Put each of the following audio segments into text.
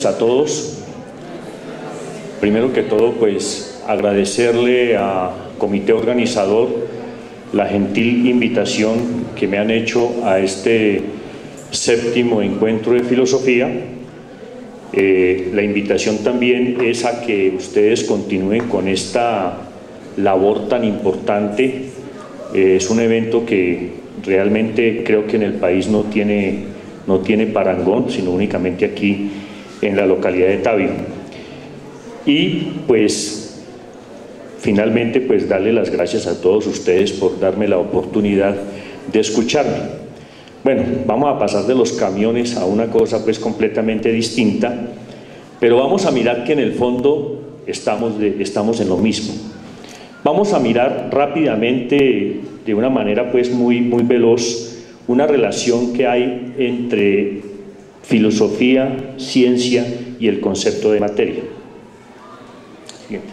A todos. Primero que todo, pues agradecerle al comité organizador la gentil invitación que me han hecho a este séptimo encuentro de filosofía. La invitación también es a que ustedes continúen con esta labor tan importante. Es un evento que realmente creo que en el país no tiene parangón, sino únicamente aquí en la localidad de Tabio. Y pues finalmente pues darle las gracias a todos ustedes por darme la oportunidad de escucharme. Bueno, vamos a pasar de los camiones a una cosa pues completamente distinta, pero vamos a mirar que en el fondo estamos en lo mismo. Vamos a mirar rápidamente, de una manera pues muy veloz, una relación que hay entre filosofía, ciencia y el concepto de materia. Siguiente.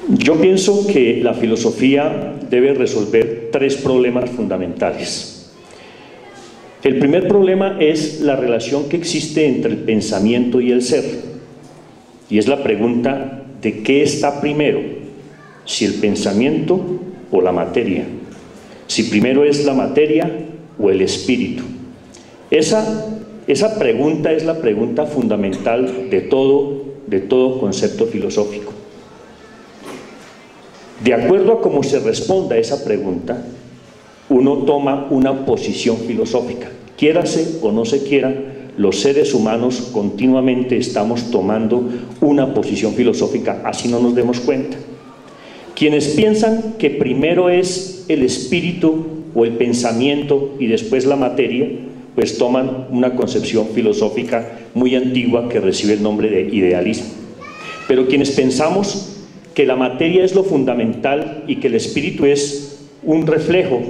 Yo pienso que la filosofía debe resolver tres problemas fundamentales. El primer problema es la relación que existe entre el pensamiento y el ser. Y es la pregunta de qué está primero, si el pensamiento o la materia. Si primero es la materia o el espíritu. Esa pregunta es la pregunta fundamental de todo concepto filosófico. De acuerdo a cómo se responda a esa pregunta, uno toma una posición filosófica. Quiérase o no se quiera, los seres humanos continuamente estamos tomando una posición filosófica, así no nos demos cuenta. Quienes piensan que primero es el espíritu o el pensamiento y después la materia, pues toman una concepción filosófica muy antigua que recibe el nombre de idealismo. Pero quienes pensamos que la materia es lo fundamental y que el espíritu es un reflejo,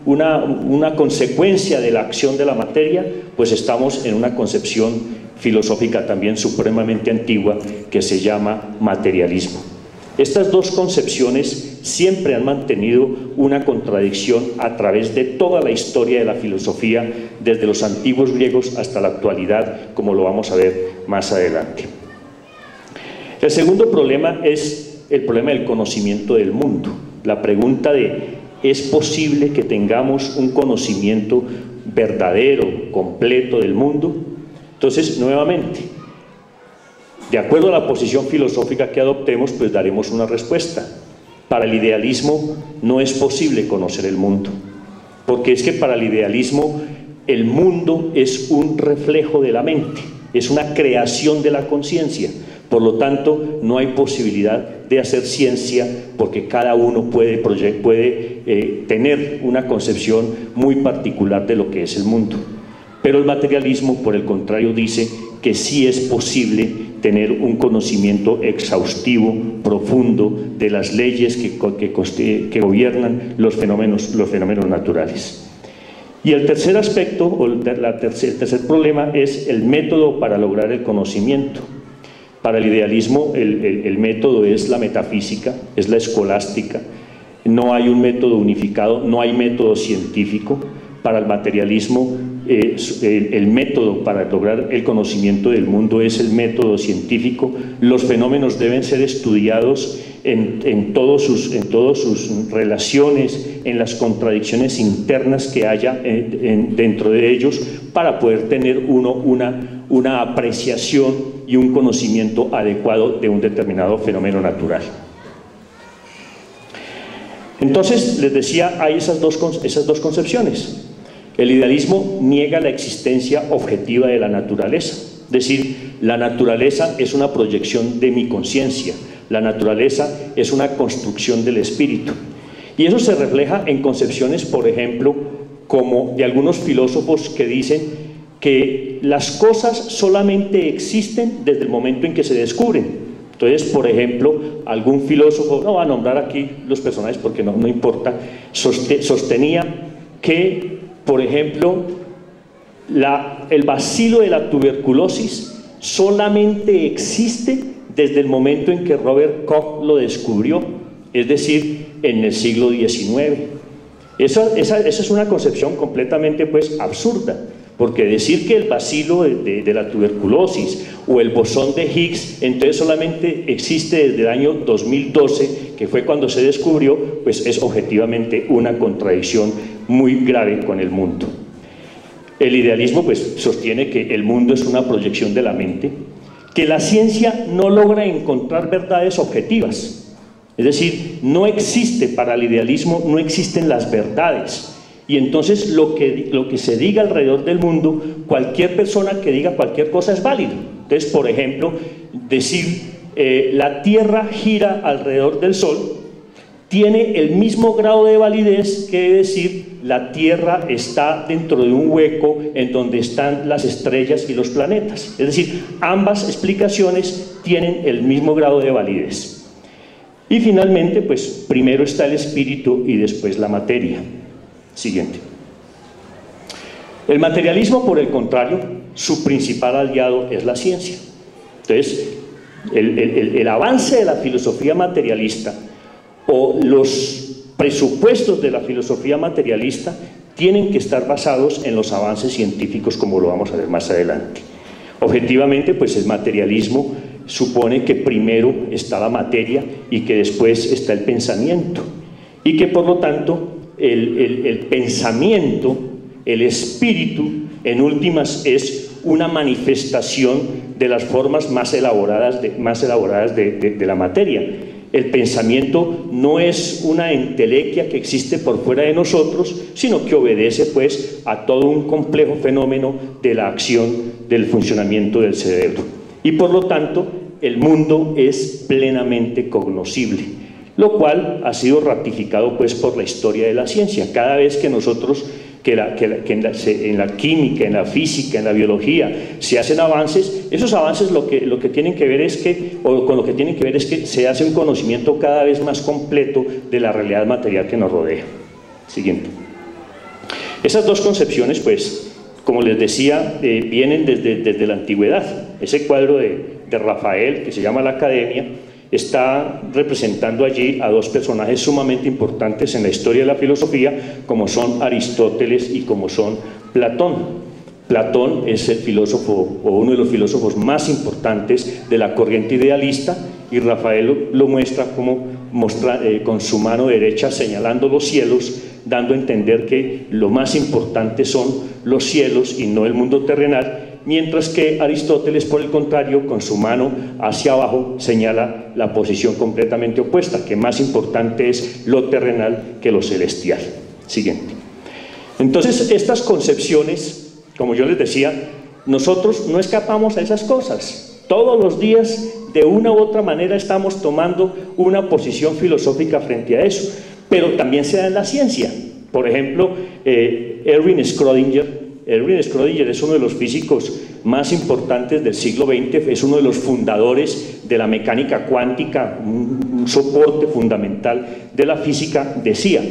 una consecuencia de la acción de la materia, pues estamos en una concepción filosófica también supremamente antigua que se llama materialismo. Estas dos concepciones siempre han mantenido una contradicción a través de toda la historia de la filosofía, desde los antiguos griegos hasta la actualidad, como lo vamos a ver más adelante. El segundo problema es el problema del conocimiento del mundo. La pregunta de, ¿es posible que tengamos un conocimiento verdadero, completo del mundo? Entonces, nuevamente, de acuerdo a la posición filosófica que adoptemos, pues daremos una respuesta. Para el idealismo no es posible conocer el mundo, porque es que para el idealismo el mundo es un reflejo de la mente, es una creación de la conciencia. Por lo tanto, no hay posibilidad de hacer ciencia porque cada uno puede tener una concepción muy particular de lo que es el mundo. Pero el materialismo, por el contrario, dice que sí es posible tener un conocimiento exhaustivo, profundo, de las leyes que gobiernan los fenómenos naturales. Y el tercer aspecto, o el tercer problema, es el método para lograr el conocimiento. Para el idealismo, el método es la metafísica, es la escolástica. No hay un método unificado, no hay método científico. Para el materialismo, el método para lograr el conocimiento del mundo es el método científico. Los fenómenos deben ser estudiados en todas sus relaciones, en las contradicciones internas que haya dentro de ellos, para poder tener una apreciación y un conocimiento adecuado de un determinado fenómeno natural. Entonces, les decía, hay esas dos concepciones. El idealismo niega la existencia objetiva de la naturaleza, es decir, la naturaleza es una proyección de mi conciencia, la naturaleza es una construcción del espíritu. Y eso se refleja en concepciones, por ejemplo, como de algunos filósofos que dicen que las cosas solamente existen desde el momento en que se descubren. Entonces, por ejemplo, algún filósofo, no va a nombrar aquí los personajes porque no importa, sostenía que, por ejemplo, el bacilo de la tuberculosis solamente existe desde el momento en que Robert Koch lo descubrió, es decir, en el siglo XIX. Esa es una concepción completamente absurda, porque decir que el bacilo de la tuberculosis o el bosón de Higgs entonces solamente existe desde el año 2012, que fue cuando se descubrió, pues es objetivamente una contradicción muy grave con el mundo. El idealismo pues sostiene que el mundo es una proyección de la mente, que la ciencia no logra encontrar verdades objetivas, es decir, no existe para el idealismo, no existen las verdades. Y entonces lo que se diga alrededor del mundo, cualquier persona que diga cualquier cosa es válido. Entonces, por ejemplo, decir la Tierra gira alrededor del Sol tiene el mismo grado de validez que decir la Tierra está dentro de un hueco en donde están las estrellas y los planetas. Es decir, ambas explicaciones tienen el mismo grado de validez. Y finalmente, pues primero está el espíritu y después la materia. Siguiente. El materialismo, por el contrario, su principal aliado es la ciencia. Entonces, el avance de la filosofía materialista o los presupuestos de la filosofía materialista tienen que estar basados en los avances científicos, como lo vamos a ver más adelante. Objetivamente, pues el materialismo supone que primero está la materia y que después está el pensamiento, y que por lo tanto el pensamiento, el espíritu, en últimas es una manifestación de las formas más elaboradas de la materia. El pensamiento no es una entelequia que existe por fuera de nosotros, sino que obedece pues a todo un complejo fenómeno de la acción del funcionamiento del cerebro. Y por lo tanto, el mundo es plenamente cognoscible, lo cual ha sido ratificado pues por la historia de la ciencia. Cada vez que nosotros, en la química, en la física, en la biología se hacen avances, esos avances lo que tienen que ver es que, o con lo que tienen que ver es que se hace un conocimiento cada vez más completo de la realidad material que nos rodea. Siguiente. Esas dos concepciones, pues, como les decía, vienen desde la antigüedad. Ese cuadro de Rafael, que se llama La Academia, está representando allí a dos personajes sumamente importantes en la historia de la filosofía, como son Aristóteles y como son Platón. Platón es el filósofo o uno de los filósofos más importantes de la corriente idealista, y Rafael lo muestra como con su mano derecha señalando los cielos, dando a entender que lo más importante son los cielos y no el mundo terrenal, mientras que Aristóteles, por el contrario, con su mano hacia abajo señala la posición completamente opuesta, que más importante es lo terrenal que lo celestial. Siguiente. Entonces, estas concepciones, como yo les decía, nosotros no escapamos a esas cosas. Todos los días, de una u otra manera, estamos tomando una posición filosófica frente a eso, pero también se da en la ciencia. Por ejemplo, Erwin Schrödinger es uno de los físicos más importantes del siglo XX, es uno de los fundadores de la mecánica cuántica, un soporte fundamental de la física. Decía: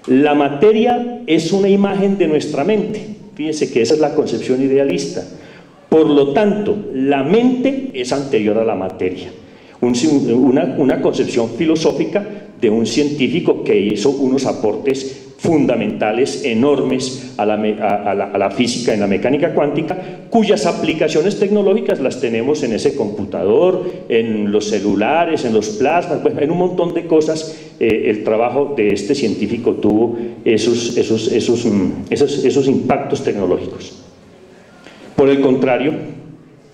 la materia es una imagen de nuestra mente. Fíjense que esa es la concepción idealista. Por lo tanto, la mente es anterior a la materia. Una concepción filosófica de un científico que hizo unos aportes fundamentales, enormes a la física en la mecánica cuántica, cuyas aplicaciones tecnológicas las tenemos en ese computador, en los celulares, en los plasmas, bueno, en un montón de cosas. El trabajo de este científico tuvo esos impactos tecnológicos. Por el contrario,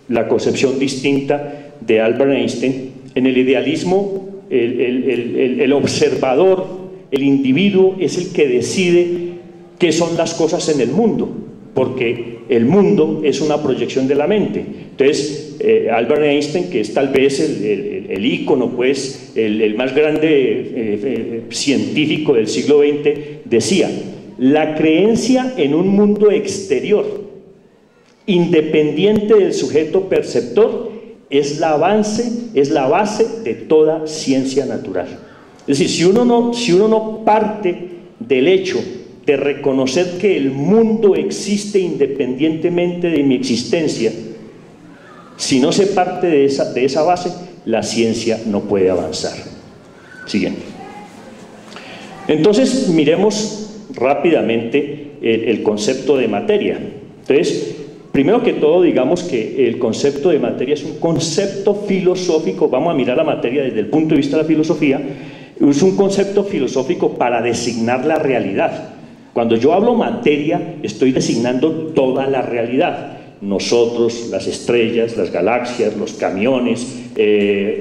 la concepción distinta de Albert Einstein, en el idealismo, el observador, el individuo es el que decide qué son las cosas en el mundo, porque el mundo es una proyección de la mente. Entonces, Albert Einstein, que es tal vez el ícono, pues, el más grande científico del siglo XX, decía: la creencia en un mundo exterior, independiente del sujeto perceptor, es la base de toda ciencia natural. Es decir, si uno no parte del hecho de reconocer que el mundo existe independientemente de mi existencia, si no se parte de esa base, la ciencia no puede avanzar. Siguiente. Entonces, miremos rápidamente el concepto de materia. Entonces, primero que todo, digamos que el concepto de materia es un concepto filosófico. Vamos a mirar la materia desde el punto de vista de la filosofía. Es un concepto filosófico para designar la realidad. Cuando yo hablo materia, estoy designando toda la realidad. Nosotros, las estrellas, las galaxias, los camiones,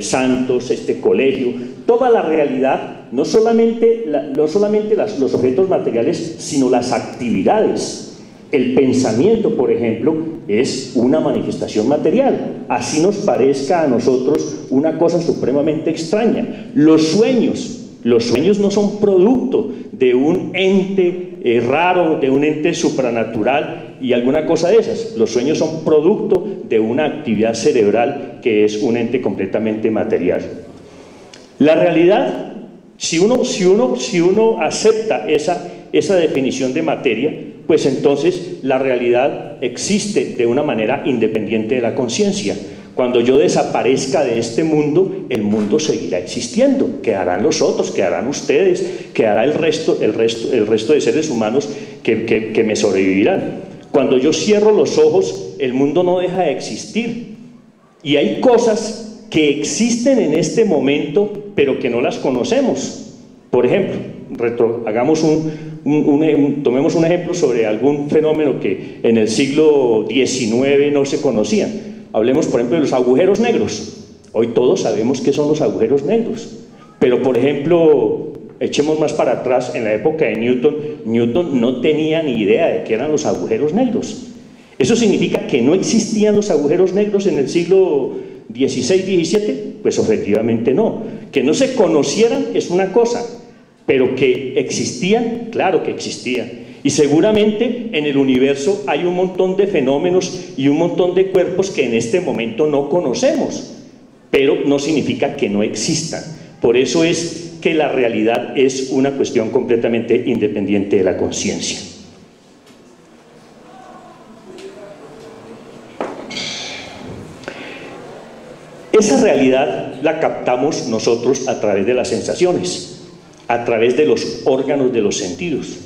Santos, este colegio, toda la realidad, no solamente los objetos materiales, sino las actividades. El pensamiento, por ejemplo, es una manifestación material, así nos parezca a nosotros una cosa supremamente extraña. Los sueños no son producto de un ente raro, de un ente supranatural y alguna cosa de esas. Los sueños son producto de una actividad cerebral que es un ente completamente material. La realidad, si uno acepta esa definición de materia, pues entonces la realidad existe de una manera independiente de la conciencia. Cuando yo desaparezca de este mundo, el mundo seguirá existiendo, quedarán los otros, quedarán ustedes, quedará el resto de seres humanos que me sobrevivirán. Cuando yo cierro los ojos, el mundo no deja de existir. Y hay cosas que existen en este momento, pero que no las conocemos. Por ejemplo, tomemos un ejemplo sobre algún fenómeno que en el siglo XIX no se conocían. Hablemos, por ejemplo, de los agujeros negros. Hoy todos sabemos qué son los agujeros negros. Pero, por ejemplo, echemos más para atrás, en la época de Newton no tenía ni idea de qué eran los agujeros negros. ¿Eso significa que no existían los agujeros negros en el siglo XVI, XVII? Pues objetivamente no. Que no se conocieran es una cosa, pero que existían, claro que existían. Y seguramente en el universo hay un montón de fenómenos y un montón de cuerpos que en este momento no conocemos, pero no significa que no existan. Por eso es que la realidad es una cuestión completamente independiente de la conciencia. Esa realidad la captamos nosotros a través de las sensaciones, a través de los órganos de los sentidos.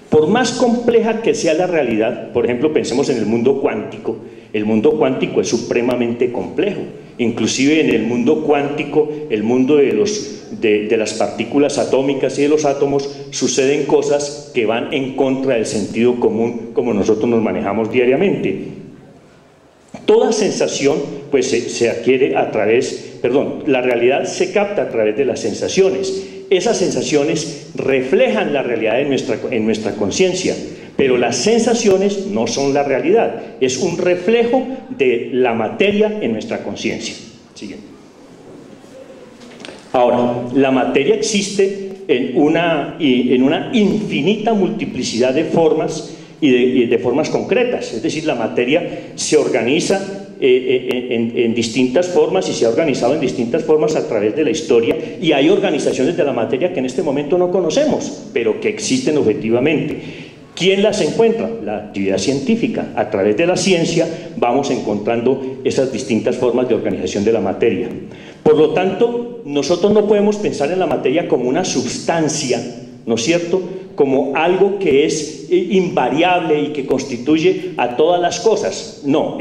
Por más compleja que sea la realidad, por ejemplo, pensemos en el mundo cuántico. El mundo cuántico es supremamente complejo. Inclusive en el mundo cuántico, el mundo de las partículas atómicas y de los átomos, suceden cosas que van en contra del sentido común como nosotros nos manejamos diariamente. Toda sensación pues se adquiere la realidad se capta a través de las sensaciones. Esas sensaciones reflejan la realidad en nuestra conciencia, pero las sensaciones no son la realidad, es un reflejo de la materia en nuestra conciencia. Siguiente. Ahora, la materia existe en una infinita multiplicidad de formas y de formas concretas, es decir, la materia se organiza en distintas formas y se ha organizado en distintas formas a través de la historia, y hay organizaciones de la materia que en este momento no conocemos, pero que existen objetivamente. ¿Quién las encuentra? La actividad científica. A través de la ciencia vamos encontrando esas distintas formas de organización de la materia. Por lo tanto, nosotros no podemos pensar en la materia como una sustancia, ¿no es cierto?, como algo que es invariable y que constituye a todas las cosas. No,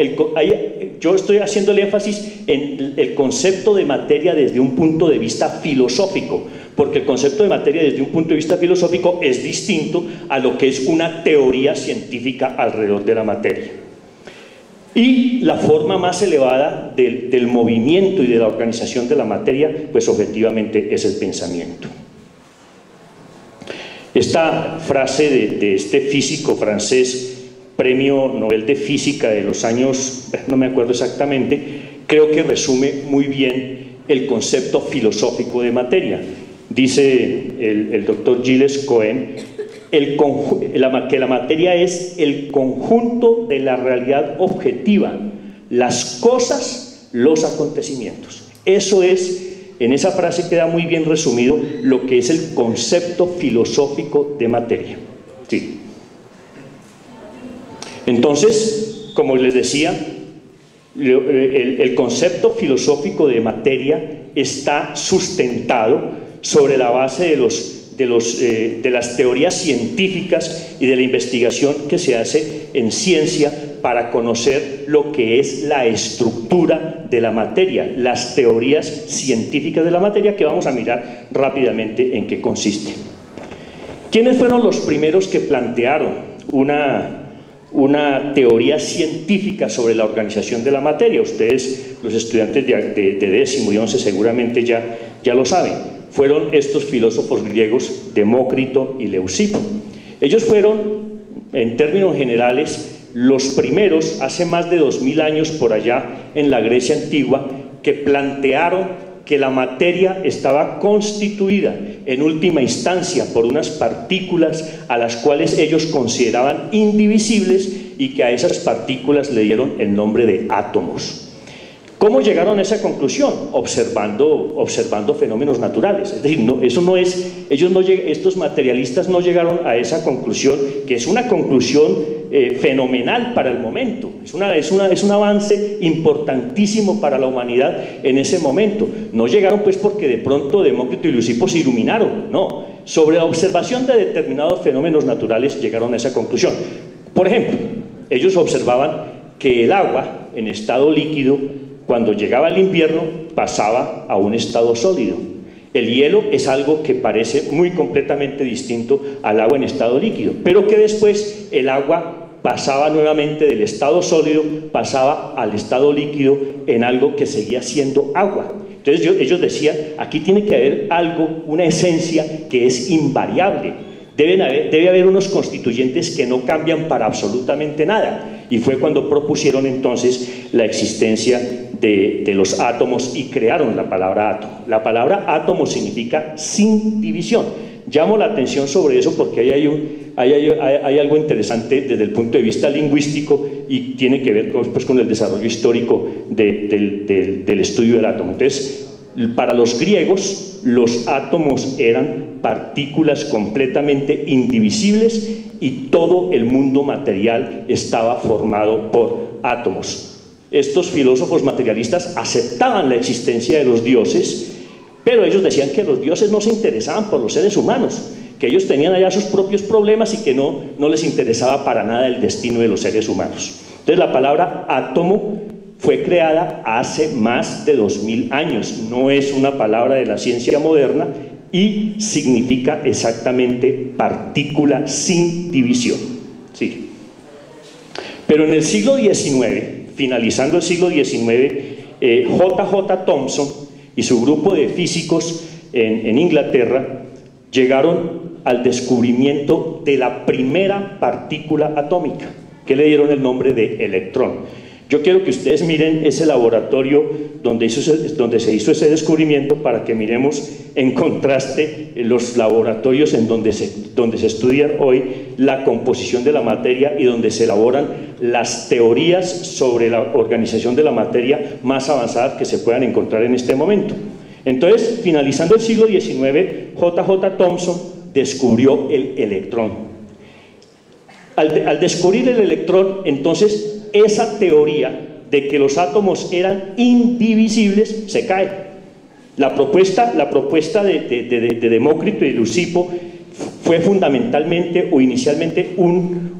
yo estoy haciendo el énfasis en el concepto de materia desde un punto de vista filosófico, porque el concepto de materia desde un punto de vista filosófico es distinto a lo que es una teoría científica alrededor de la materia. Y la forma más elevada del movimiento y de la organización de la materia, pues objetivamente es el pensamiento. Esta frase de este físico francés, premio Nobel de Física de los años, no me acuerdo exactamente, creo que resume muy bien el concepto filosófico de materia. Dice el doctor Gilles Cohen que la materia es el conjunto de la realidad objetiva, las cosas, los acontecimientos. Eso es. En esa frase queda muy bien resumido lo que es el concepto filosófico de materia. Sí. Entonces, como les decía, el concepto filosófico de materia está sustentado sobre la base de las teorías científicas y de la investigación que se hace en ciencia para conocer lo que es la estructura de la materia, las teorías científicas de la materia, que vamos a mirar rápidamente en qué consiste. ¿Quiénes fueron los primeros que plantearon una teoría científica sobre la organización de la materia? Ustedes, los estudiantes de décimo y 11, seguramente ya lo saben. Fueron estos filósofos griegos, Demócrito y Leucipo. Ellos fueron, en términos generales, los primeros, hace más de 2000 años por allá en la Grecia antigua, que plantearon que la materia estaba constituida en última instancia por unas partículas a las cuales ellos consideraban indivisibles y que a esas partículas le dieron el nombre de átomos. ¿Cómo llegaron a esa conclusión? Observando fenómenos naturales. Es decir, estos materialistas no llegaron a esa conclusión, que es una conclusión fenomenal para el momento. Es un avance importantísimo para la humanidad en ese momento. No llegaron pues porque de pronto Demócrito y Leucipo se iluminaron, no. Sobre la observación de determinados fenómenos naturales llegaron a esa conclusión. Por ejemplo, ellos observaban que el agua en estado líquido, cuando llegaba el invierno, pasaba a un estado sólido. El hielo es algo que parece muy completamente distinto al agua en estado líquido, pero que después el agua pasaba nuevamente del estado sólido, pasaba al estado líquido en algo que seguía siendo agua. Entonces ellos decían, aquí tiene que haber algo, una esencia que es invariable. Debe haber unos constituyentes que no cambian para absolutamente nada. Y fue cuando propusieron entonces la existencia de los átomos y crearon la palabra átomo. La palabra átomo significa sin división. Llamo la atención sobre eso porque hay algo interesante desde el punto de vista lingüístico y tiene que ver con el desarrollo histórico del estudio del átomo. Entonces, para los griegos, los átomos eran partículas completamente indivisibles y todo el mundo material estaba formado por átomos. Estos filósofos materialistas aceptaban la existencia de los dioses, pero ellos decían que los dioses no se interesaban por los seres humanos, que ellos tenían allá sus propios problemas y que no les interesaba para nada el destino de los seres humanos. Entonces la palabra átomo fue creada hace más de 2000 años, no es una palabra de la ciencia moderna y significa exactamente partícula sin división. Sí. Pero en el siglo XIX, finalizando el siglo XIX, J.J. Thomson y su grupo de físicos en Inglaterra llegaron al descubrimiento de la primera partícula atómica, que le dieron el nombre de electrón. Yo quiero que ustedes miren ese laboratorio donde se hizo ese descubrimiento para que miremos en contraste los laboratorios en donde se estudia hoy la composición de la materia y donde se elaboran las teorías sobre la organización de la materia más avanzadas que se puedan encontrar en este momento. Entonces, finalizando el siglo XIX, J.J. Thomson descubrió el electrón. Al descubrir el electrón, entonces, esa teoría de que los átomos eran indivisibles se cae. La propuesta de Demócrito y Leucipo fue fundamentalmente o inicialmente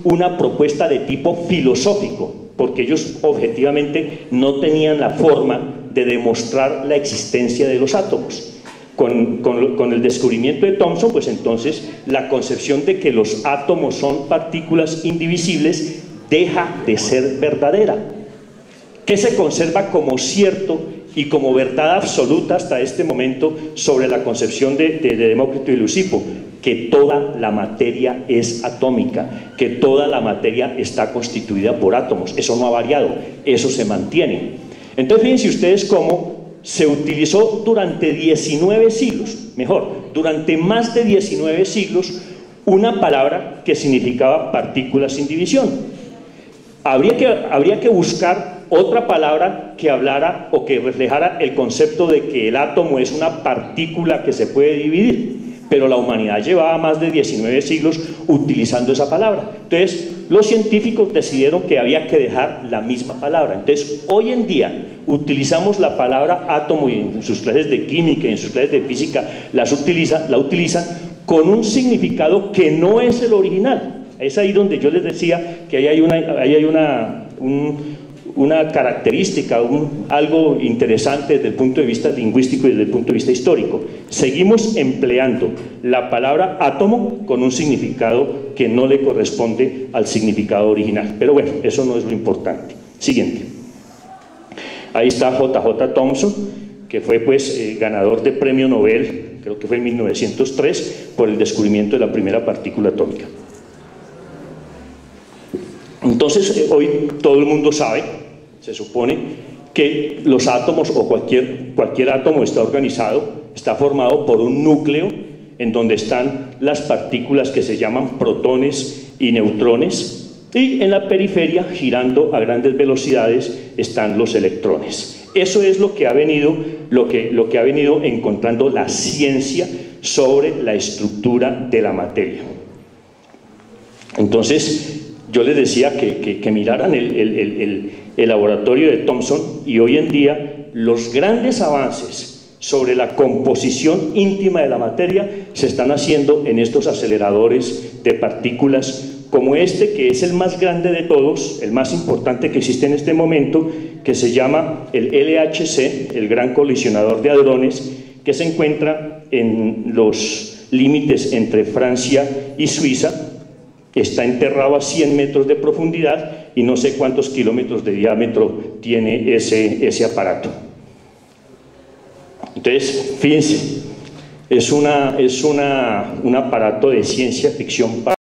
una propuesta de tipo filosófico, porque ellos objetivamente no tenían la forma de demostrar la existencia de los átomos. Con el descubrimiento de Thomson, pues entonces la concepción de que los átomos son partículas indivisibles deja de ser verdadera. ¿Qué se conserva como cierto y como verdad absoluta hasta este momento sobre la concepción de Demócrito y Leucipo? Que toda la materia es atómica, que toda la materia está constituida por átomos. Eso no ha variado, eso se mantiene. Entonces fíjense ustedes cómo se utilizó durante 19 siglos, durante más de 19 siglos, una palabra que significaba partículas sin división. Habría que buscar otra palabra que hablara o que reflejara el concepto de que el átomo es una partícula que se puede dividir, pero la humanidad llevaba más de 19 siglos utilizando esa palabra. Entonces los científicos decidieron que había que dejar la misma palabra. Entonces hoy en día utilizamos la palabra átomo y en sus clases de química y en sus clases de física la utilizan con un significado que no es el original. Es ahí donde yo les decía que ahí hay una característica, algo interesante desde el punto de vista lingüístico y desde el punto de vista histórico. Seguimos empleando la palabra átomo con un significado que no le corresponde al significado original. Pero bueno, eso no es lo importante. Siguiente. Ahí está J.J. Thomson, que fue pues ganador de premio Nobel, creo que fue en 1903, por el descubrimiento de la primera partícula atómica. Entonces, hoy todo el mundo sabe, se supone, que los átomos o cualquier átomo está formado por un núcleo en donde están las partículas que se llaman protones y neutrones, y en la periferia, girando a grandes velocidades, están los electrones. Eso es lo que ha venido encontrando la ciencia sobre la estructura de la materia. Entonces, yo les decía que miraran el laboratorio de Thomson, y hoy en día los grandes avances sobre la composición íntima de la materia se están haciendo en estos aceleradores de partículas como este, que es el más grande de todos, el más importante que existe en este momento, que se llama el LHC, el Gran Colisionador de Hadrones, que se encuentra en los límites entre Francia y Suiza. Está enterrado a 100 metros de profundidad y no sé cuántos kilómetros de diámetro tiene ese aparato. Entonces, fíjense, es un aparato de ciencia ficción